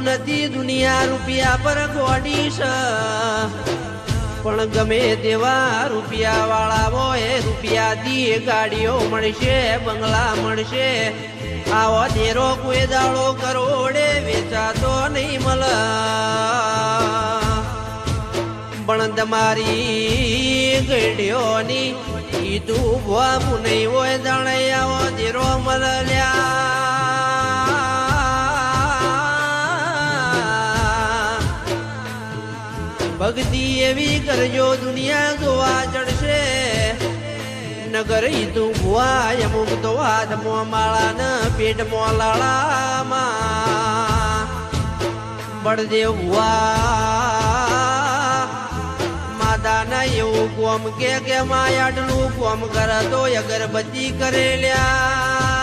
નથી દુનિયા રૂપિયા પર ગોડી છે, પણ ગમે તેવા રૂપિયા વાળા હોય રૂપિયા દી ગાડીઓ મળશે, બંગલા મળશે. આવો દેરો કોઈ દાડો કરોડે વેચાતો નહીં મળે. પણ તમારી ગઢીઓની તું ભોમું નહીં હોય જાણે આવો દેરો મળલ્યા. ભક્તિ એવી કરજો દુનિયા જોવા ચડશે. નગર તું ભુવાય અમુક તો હાથમાં માળા ને પેટમાં લાળામાં. બળદેવ ભુવા માદાના એવું કોમ કે માય આટલું કોમ કરે તો અગરબત્તી કરેલ્યા.